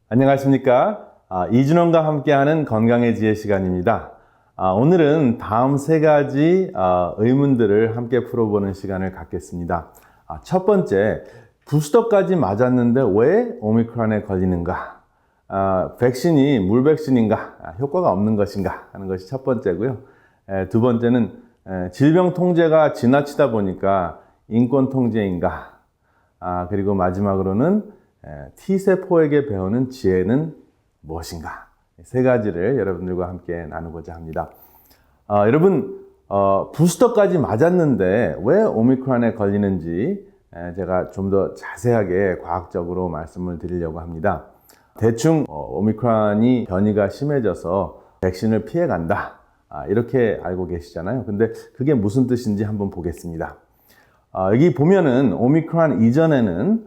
안녕하십니까? 이준원과 함께하는 건강의 지혜 시간입니다. 오늘은 다음 세 가지 의문들을 함께 풀어보는 시간을 갖겠습니다. 첫 번째, 부스터까지 맞았는데 왜 오미크론에 걸리는가? 백신이 물백신인가? 효과가 없는 것인가? 하는 것이 첫 번째고요. 두 번째는 질병 통제가 지나치다 보니까 인권 통제인가? 그리고 마지막으로는 T세포에게 배우는 지혜는 무엇인가? 세 가지를 여러분들과 함께 나누고자 합니다. 여러분, 부스터까지 맞았는데 왜 오미크론에 걸리는지 제가 좀 더 자세하게 과학적으로 말씀을 드리려고 합니다. 대충 오미크론이 변이가 심해져서 백신을 피해간다, 이렇게 알고 계시잖아요. 근데 그게 무슨 뜻인지 한번 보겠습니다. 여기 보면은 오미크론 이전에는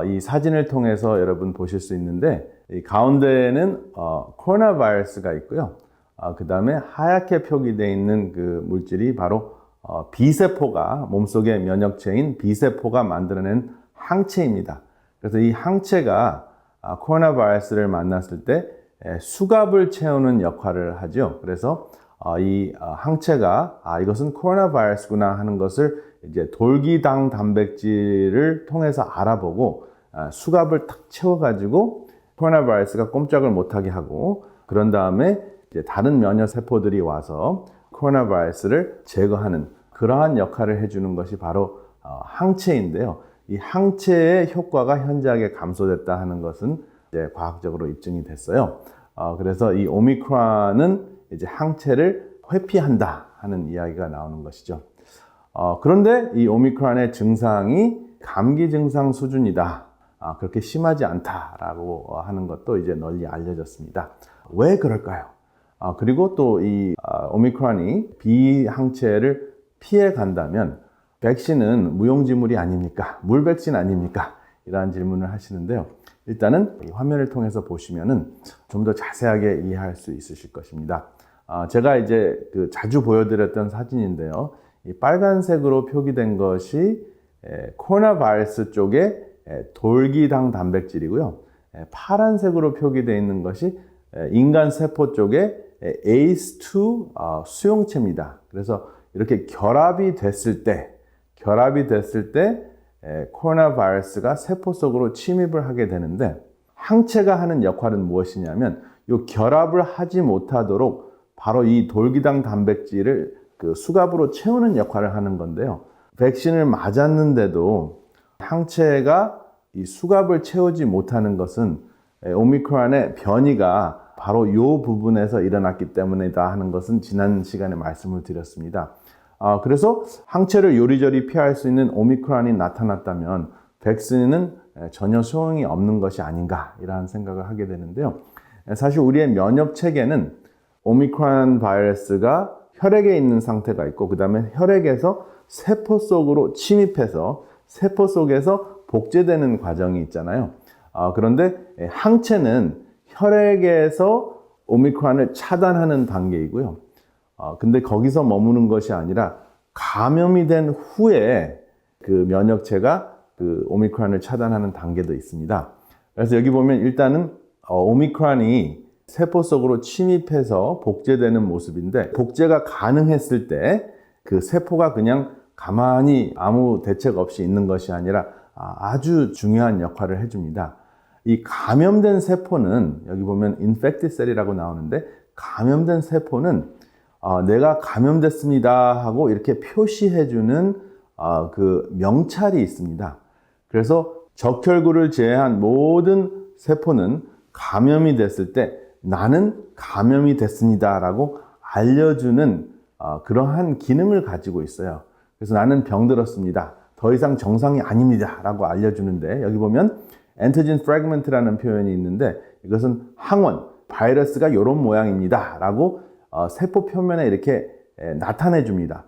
이 사진을 통해서 여러분 보실 수 있는데, 이 가운데에는 코로나 바이러스가 있고요. 그 다음에 하얗게 표기되어 있는 그 물질이 바로 B세포가, 몸속의 면역체인 B세포가 만들어낸 항체입니다. 그래서 이 항체가 코로나 바이러스를 만났을 때 수갑을 채우는 역할을 하죠. 그래서 이 항체가 이것은 코로나 바이러스구나 하는 것을 이제 돌기당 단백질을 통해서 알아보고 수갑을 탁 채워가지고 코로나 바이러스가 꼼짝을 못하게 하고, 그런 다음에 이제 다른 면역 세포들이 와서 코로나 바이러스를 제거하는 그러한 역할을 해주는 것이 바로 항체인데요. 이 항체의 효과가 현저하게 감소됐다 하는 것은 이제 과학적으로 입증이 됐어요. 그래서 이 오미크론은 이제 항체를 회피한다 하는 이야기가 나오는 것이죠. 그런데 이 오미크론의 증상이 감기 증상 수준이다, 그렇게 심하지 않다라고 하는 것도 이제 널리 알려졌습니다. 왜 그럴까요? 그리고 또 이 오미크론이 비항체를 피해 간다면 백신은 무용지물이 아닙니까? 물백신 아닙니까? 이러한 질문을 하시는데요. 일단은 이 화면을 통해서 보시면은 좀 더 자세하게 이해할 수 있으실 것입니다. 제가 이제 자주 보여드렸던 사진인데요. 이 빨간색으로 표기된 것이 코로나 바이러스 쪽의 돌기당 단백질이고요. 파란색으로 표기되어 있는 것이 인간 세포 쪽의 ACE2 수용체입니다. 그래서 이렇게 결합이 됐을 때 코로나 바이러스가 세포 속으로 침입을 하게 되는데, 항체가 하는 역할은 무엇이냐면 이 결합을 하지 못하도록 바로 이 돌기당 단백질을 수갑으로 채우는 역할을 하는 건데요. 백신을 맞았는데도 항체가 이 수갑을 채우지 못하는 것은 오미크론의 변이가 바로 이 부분에서 일어났기 때문이다 하는 것은 지난 시간에 말씀을 드렸습니다. 그래서 항체를 요리조리 피할 수 있는 오미크론이 나타났다면 백신은 전혀 소용이 없는 것이 아닌가, 이러한 생각을 하게 되는데요. 사실 우리의 면역 체계는 오미크론 바이러스가 혈액에 있는 상태가 있고, 그 다음에 혈액에서 세포 속으로 침입해서 세포 속에서 복제되는 과정이 있잖아요. 그런데 항체는 혈액에서 오미크론을 차단하는 단계이고요. 근데 거기서 머무는 것이 아니라 감염이 된 후에 그 면역체가 그 오미크론을 차단하는 단계도 있습니다. 그래서 여기 보면 일단은 오미크론이 세포 속으로 침입해서 복제되는 모습인데, 복제가 가능했을 때 그 세포가 그냥 가만히 아무 대책 없이 있는 것이 아니라 아주 중요한 역할을 해줍니다. 이 감염된 세포는 여기 보면 infected cell이라고 나오는데, 감염된 세포는 내가 감염됐습니다 하고 이렇게 표시해주는 그 명찰이 있습니다. 그래서 적혈구를 제외한 모든 세포는 감염이 됐을 때 나는 감염이 됐습니다 라고 알려주는 그러한 기능을 가지고 있어요. 그래서 나는 병들었습니다, 더 이상 정상이 아닙니다 라고 알려주는데, 여기 보면 antigen fragment라는 표현이 있는데, 이것은 항원, 바이러스가 이런 모양입니다 라고 세포 표면에 이렇게 나타내 줍니다.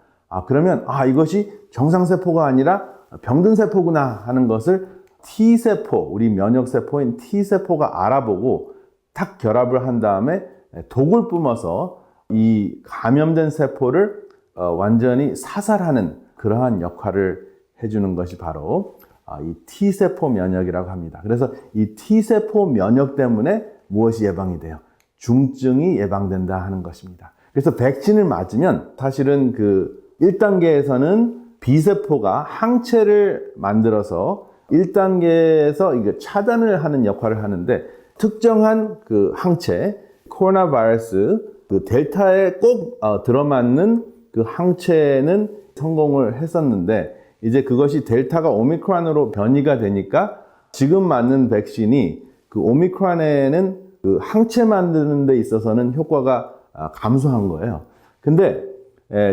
그러면 이것이 정상세포가 아니라 병든 세포구나 하는 것을 T세포, 우리 면역세포인 T세포가 알아보고 탁 결합을 한 다음에 독을 뿜어서 이 감염된 세포를 완전히 사살하는 그러한 역할을 해주는 것이 바로 이 T세포 면역이라고 합니다. 그래서 이 T세포 면역 때문에 무엇이 예방이 돼요? 중증이 예방된다 하는 것입니다. 그래서 백신을 맞으면 사실은 그 1단계에서는 B세포가 항체를 만들어서 1단계에서 이게 차단을 하는 역할을 하는데 특정한 그 항체, 코로나 바이러스, 그 델타에 꼭 들어맞는 그 항체는 성공을 했었는데 이제 그것이 델타가 오미크론으로 변이가 되니까 지금 맞는 백신이 그 오미크론에는 그 항체 만드는 데 있어서는 효과가 감소한 거예요. 근데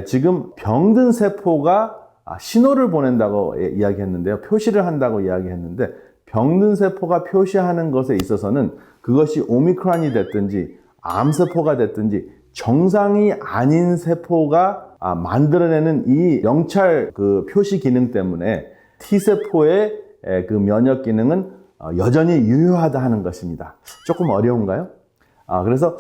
지금 병든 세포가 신호를 보낸다고 이야기했는데요. 표시를 한다고 이야기했는데 병든 세포가 표시하는 것에 있어서는 그것이 오미크론이 됐든지 암세포가 됐든지 정상이 아닌 세포가 만들어내는 이 영찰 그 표시 기능 때문에 T세포의 그 면역 기능은 여전히 유효하다 하는 것입니다. 조금 어려운가요? 그래서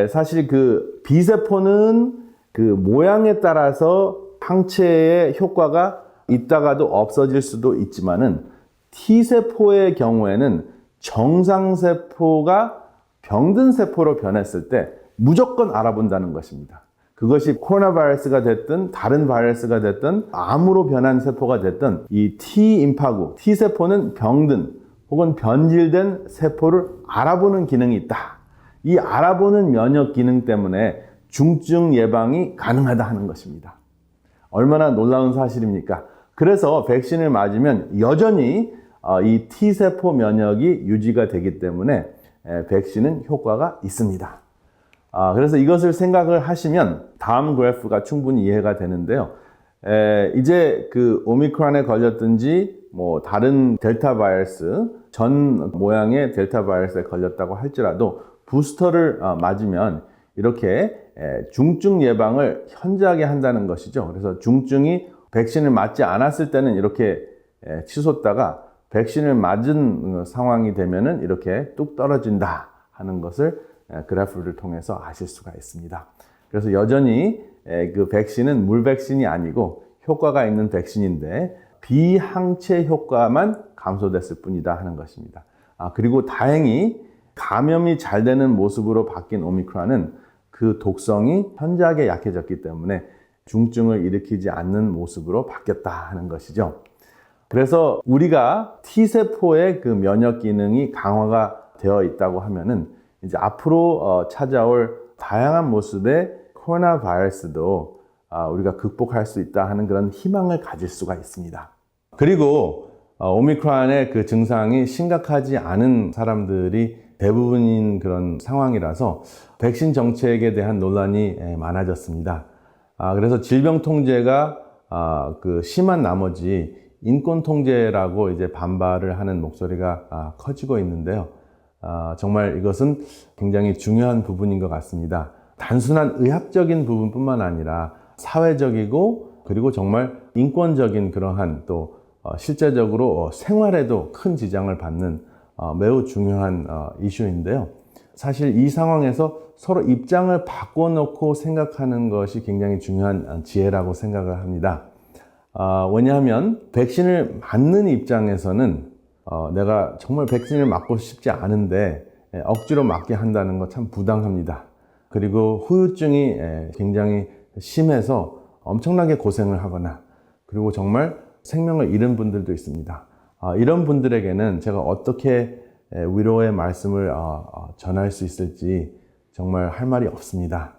사실 그 B세포는 그 모양에 따라서 항체의 효과가 있다가도 없어질 수도 있지만은 T세포의 경우에는 정상세포가 병든 세포로 변했을 때 무조건 알아본다는 것입니다. 그것이 코로나 바이러스가 됐든 다른 바이러스가 됐든 암으로 변한 세포가 됐든 이 T임파구, T세포는 병든 혹은 변질된 세포를 알아보는 기능이 있다. 이 알아보는 면역 기능 때문에 중증 예방이 가능하다 하는 것입니다. 얼마나 놀라운 사실입니까? 그래서 백신을 맞으면 여전히 이 T세포 면역이 유지가 되기 때문에 백신은 효과가 있습니다. 그래서 이것을 생각을 하시면 다음 그래프가 충분히 이해가 되는데요. 이제 그 오미크론에 걸렸든지 뭐 다른 델타 바이러스, 전 모양의 델타 바이러스에 걸렸다고 할지라도 부스터를 맞으면 이렇게 중증 예방을 현저하게 한다는 것이죠. 그래서 중증이 백신을 맞지 않았을 때는 이렇게 치솟다가 백신을 맞은 상황이 되면은 이렇게 뚝 떨어진다 하는 것을 그래프를 통해서 아실 수가 있습니다. 그래서 여전히 그 백신은 물백신이 아니고 효과가 있는 백신인데 비항체 효과만 감소됐을 뿐이다 하는 것입니다. 그리고 다행히 감염이 잘 되는 모습으로 바뀐 오미크론은 그 독성이 현저하게 약해졌기 때문에 중증을 일으키지 않는 모습으로 바뀌었다 하는 것이죠. 그래서 우리가 T세포의 그 면역 기능이 강화가 되어 있다고 하면은 이제 앞으로 찾아올 다양한 모습의 코로나 바이러스도 우리가 극복할 수 있다 하는 그런 희망을 가질 수가 있습니다. 그리고 오미크론의 그 증상이 심각하지 않은 사람들이 대부분인 그런 상황이라서 백신 정책에 대한 논란이 많아졌습니다. 그래서 질병통제가 그 심한 나머지 인권통제라고 이제 반발을 하는 목소리가 커지고 있는데요. 정말 이것은 굉장히 중요한 부분인 것 같습니다. 단순한 의학적인 부분뿐만 아니라 사회적이고 그리고 정말 인권적인 그러한 또 실제적으로 생활에도 큰 지장을 받는 매우 중요한 이슈인데요. 사실 이 상황에서 서로 입장을 바꿔놓고 생각하는 것이 굉장히 중요한 지혜라고 생각을 합니다. 왜냐하면 백신을 맞는 입장에서는 내가 정말 백신을 맞고 싶지 않은데 억지로 맞게 한다는 거 참 부당합니다. 그리고 후유증이 굉장히 심해서 엄청나게 고생을 하거나 그리고 정말 생명을 잃은 분들도 있습니다. 이런 분들에게는 제가 어떻게 위로의 말씀을 전할 수 있을지 정말 할 말이 없습니다.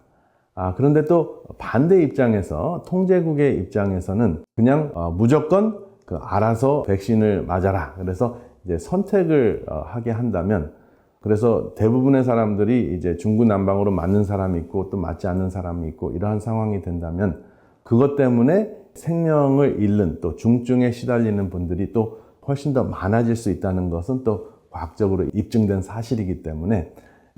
그런데 또 반대 입장에서 통제국의 입장에서는 그냥 무조건 알아서 백신을 맞아라. 그래서 이제 선택을 하게 한다면 그래서 대부분의 사람들이 이제 중구난방으로 맞는 사람이 있고 또 맞지 않는 사람이 있고 이러한 상황이 된다면 그것 때문에 생명을 잃는 또 중증에 시달리는 분들이 또 훨씬 더 많아질 수 있다는 것은 또 과학적으로 입증된 사실이기 때문에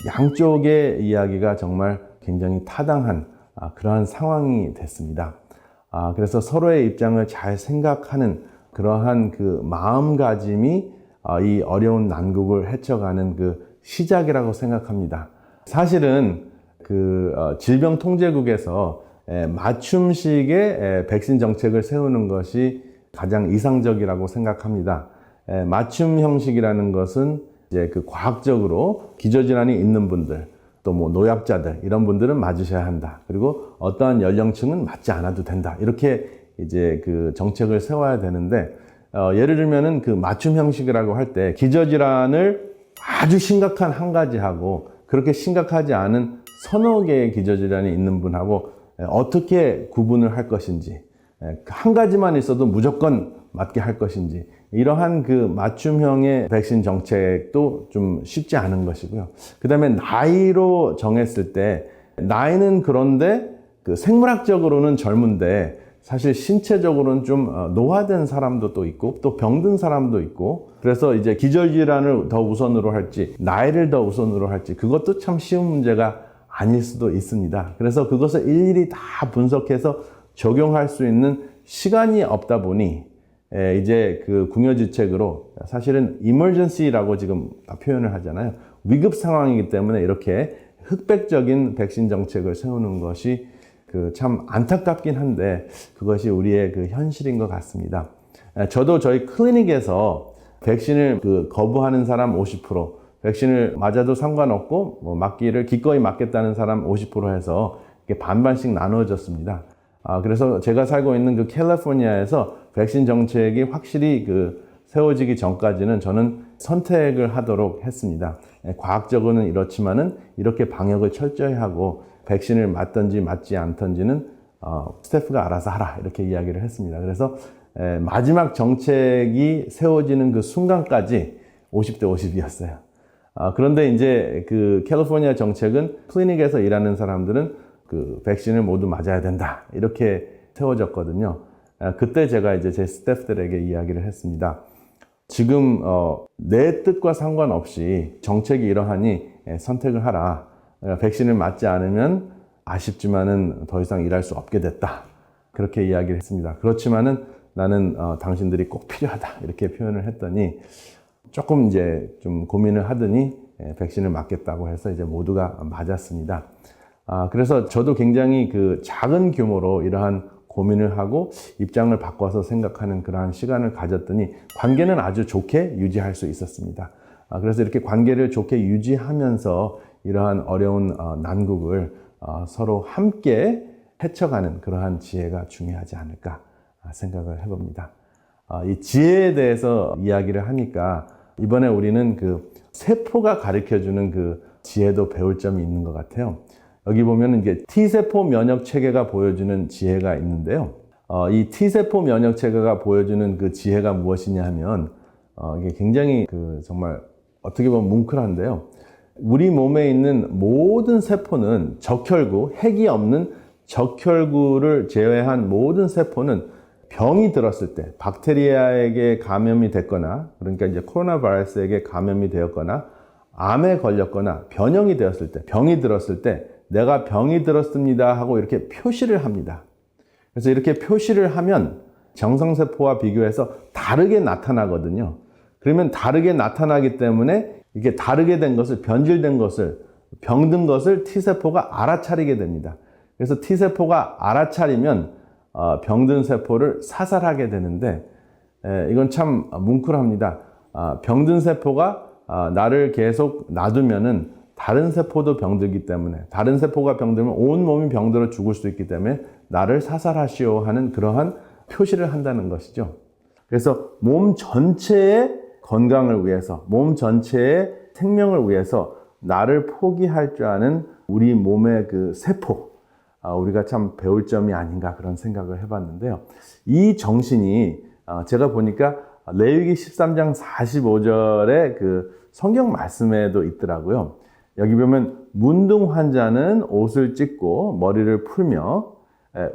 양쪽의 이야기가 정말 굉장히 타당한 그러한 상황이 됐습니다. 그래서 서로의 입장을 잘 생각하는 그러한 그 마음가짐이 이 어려운 난국을 헤쳐가는 그 시작이라고 생각합니다. 사실은 그 질병통제국에서 맞춤식의 백신 정책을 세우는 것이 가장 이상적이라고 생각합니다. 맞춤 형식이라는 것은 이제 그 과학적으로 기저질환이 있는 분들, 또 뭐 노약자들 이런 분들은 맞으셔야 한다. 그리고 어떠한 연령층은 맞지 않아도 된다. 이렇게 이제 그 정책을 세워야 되는데 예를 들면은 그 맞춤 형식이라고 할 때 기저질환을 아주 심각한 한 가지하고 그렇게 심각하지 않은 서너 개의 기저질환이 있는 분하고 어떻게 구분을 할 것인지, 한 가지만 있어도 무조건 맞게 할 것인지, 이러한 그 맞춤형의 백신 정책도 좀 쉽지 않은 것이고요. 그 다음에 나이로 정했을 때, 나이는 그런데 그 생물학적으로는 젊은데 사실 신체적으로는 좀 노화된 사람도 또 있고 또 병든 사람도 있고, 그래서 이제 기저질환을 더 우선으로 할지 나이를 더 우선으로 할지 그것도 참 쉬운 문제가 아닐 수도 있습니다. 그래서 그것을 일일이 다 분석해서 적용할 수 있는 시간이 없다 보니 이제 그 궁여지책으로 사실은 emergency라고 지금 표현을 하잖아요. 위급 상황이기 때문에 이렇게 흑백적인 백신 정책을 세우는 것이 그 참 안타깝긴 한데 그것이 우리의 그 현실인 것 같습니다. 저도 저희 클리닉에서 백신을 그 거부하는 사람 50%, 백신을 맞아도 상관없고 뭐 맞기를 기꺼이 맞겠다는 사람 50% 해서 이렇게 반반씩 나누어졌습니다. 그래서 제가 살고 있는 그 캘리포니아에서 백신 정책이 확실히 그 세워지기 전까지는 저는 선택을 하도록 했습니다. 과학적으로는 이렇지만은 이렇게 방역을 철저히 하고 백신을 맞든지 맞지 않든지는 스태프가 알아서 하라 이렇게 이야기를 했습니다. 그래서 마지막 정책이 세워지는 그 순간까지 50대 50이었어요. 그런데 이제 그 캘리포니아 정책은 클리닉에서 일하는 사람들은 그 백신을 모두 맞아야 된다 이렇게 세워졌거든요. 그때 제가 이제 제 스태프들에게 이야기를 했습니다. 지금 내 뜻과 상관없이 정책이 이러하니 선택을 하라. 백신을 맞지 않으면 아쉽지만은 더 이상 일할 수 없게 됐다. 그렇게 이야기를 했습니다. 그렇지만은 나는 당신들이 꼭 필요하다 이렇게 표현을 했더니 조금 이제 좀 고민을 하더니 백신을 맞겠다고 해서 이제 모두가 맞았습니다. 그래서 저도 굉장히 그 작은 규모로 이러한 고민을 하고 입장을 바꿔서 생각하는 그러한 시간을 가졌더니 관계는 아주 좋게 유지할 수 있었습니다. 그래서 이렇게 관계를 좋게 유지하면서 이러한 어려운 난국을 서로 함께 헤쳐가는 그러한 지혜가 중요하지 않을까 생각을 해봅니다. 이 지혜에 대해서 이야기를 하니까 이번에 우리는 그 세포가 가르쳐주는 그 지혜도 배울 점이 있는 것 같아요. 여기 보면 이게 T세포 면역 체계가 보여주는 지혜가 있는데요. 이 T세포 면역 체계가 보여주는 그 지혜가 무엇이냐 하면 이게 굉장히 그 정말 어떻게 보면 뭉클한데요. 우리 몸에 있는 모든 세포는 적혈구, 핵이 없는 적혈구를 제외한 모든 세포는 병이 들었을 때, 박테리아에게 감염이 됐거나, 그러니까 이제 코로나 바이러스에게 감염이 되었거나, 암에 걸렸거나, 변형이 되었을 때, 병이 들었을 때, 내가 병이 들었습니다 하고 이렇게 표시를 합니다. 그래서 이렇게 표시를 하면 정상세포와 비교해서 다르게 나타나거든요. 그러면 다르게 나타나기 때문에 이게 다르게 된 것을, 변질된 것을, 병든 것을 T세포가 알아차리게 됩니다. 그래서 T세포가 알아차리면 병든 세포를 사살하게 되는데 이건 참 뭉클합니다. 병든 세포가 나를 계속 놔두면은 다른 세포도 병들기 때문에, 다른 세포가 병들면 온 몸이 병들어 죽을 수 있기 때문에 나를 사살하시오 하는 그러한 표시를 한다는 것이죠. 그래서 몸 전체의 건강을 위해서, 몸 전체의 생명을 위해서 나를 포기할 줄 아는 우리 몸의 그 세포, 우리가 참 배울 점이 아닌가 그런 생각을 해봤는데요. 이 정신이 제가 보니까 레위기 13장 45절의 그 성경 말씀에도 있더라고요. 여기 보면 문둥 환자는 옷을 찢고 머리를 풀며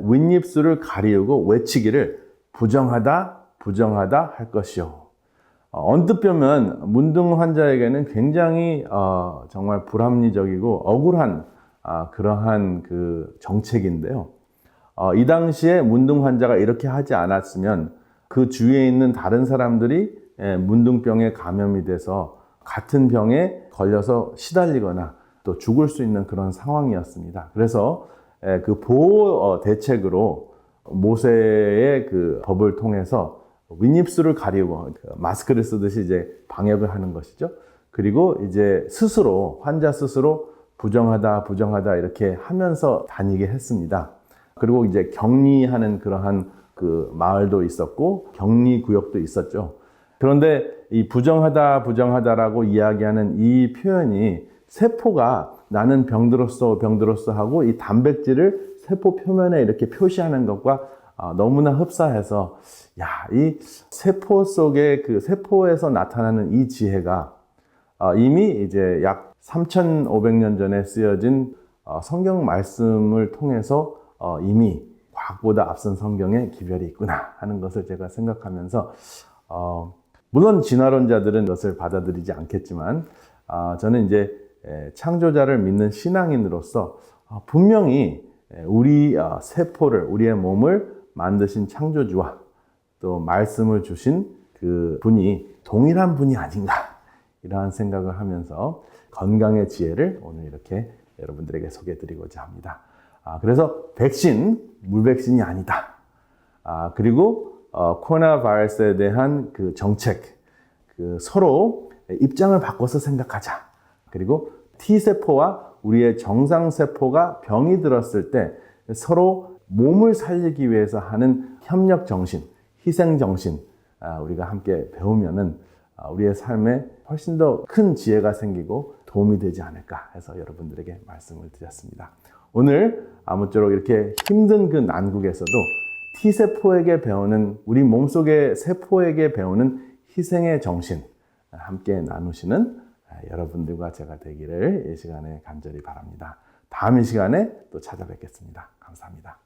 윗입술을 가리우고 외치기를 부정하다 부정하다 할 것이요. 언뜻 보면 문둥 환자에게는 굉장히 정말 불합리적이고 억울한 그러한 그 정책인데요. 이 당시에 문둥 환자가 이렇게 하지 않았으면 그 주위에 있는 다른 사람들이 문둥병에 감염이 돼서 같은 병에 걸려서 시달리거나 또 죽을 수 있는 그런 상황이었습니다. 그래서 그 보호 대책으로 모세의 그 법을 통해서 윗입술을 가리고 마스크를 쓰듯이 이제 방역을 하는 것이죠. 그리고 이제 스스로, 환자 스스로 부정하다, 부정하다 이렇게 하면서 다니게 했습니다. 그리고 이제 격리하는 그러한 그 마을도 있었고 격리 구역도 있었죠. 그런데 이 부정하다, 부정하다라고 이야기하는 이 표현이 세포가 나는 병들었어, 병들었어 하고 이 단백질을 세포 표면에 이렇게 표시하는 것과 너무나 흡사해서 이 세포 속에 그 세포에서 나타나는 이 지혜가 이미 이제 약 3,500년 전에 쓰여진 성경 말씀을 통해서 이미 과거보다 앞선 성경에 기별이 있구나 하는 것을 제가 생각하면서 물론 진화론자들은 이것을 받아들이지 않겠지만 저는 이제 창조자를 믿는 신앙인으로서 분명히 우리 세포를, 우리의 몸을 만드신 창조주와 또 말씀을 주신 그 분이 동일한 분이 아닌가 이러한 생각을 하면서 건강의 지혜를 오늘 이렇게 여러분들에게 소개해드리고자 합니다. 그래서 백신, 물백신이 아니다. 그리고 코로나 바이러스에 대한 그 정책, 그 서로 입장을 바꿔서 생각하자. 그리고 T세포와 우리의 정상세포가 병이 들었을 때 서로 몸을 살리기 위해서 하는 협력정신, 희생정신, 우리가 함께 배우면은 우리의 삶에 훨씬 더 큰 지혜가 생기고 도움이 되지 않을까 해서 여러분들에게 말씀을 드렸습니다. 오늘 아무쪼록 이렇게 힘든 그 난국에서도 T세포에게 배우는, 우리 몸속의 세포에게 배우는 희생의 정신 함께 나누시는 여러분들과 제가 되기를 이 시간에 간절히 바랍니다. 다음 이 시간에 또 찾아뵙겠습니다. 감사합니다.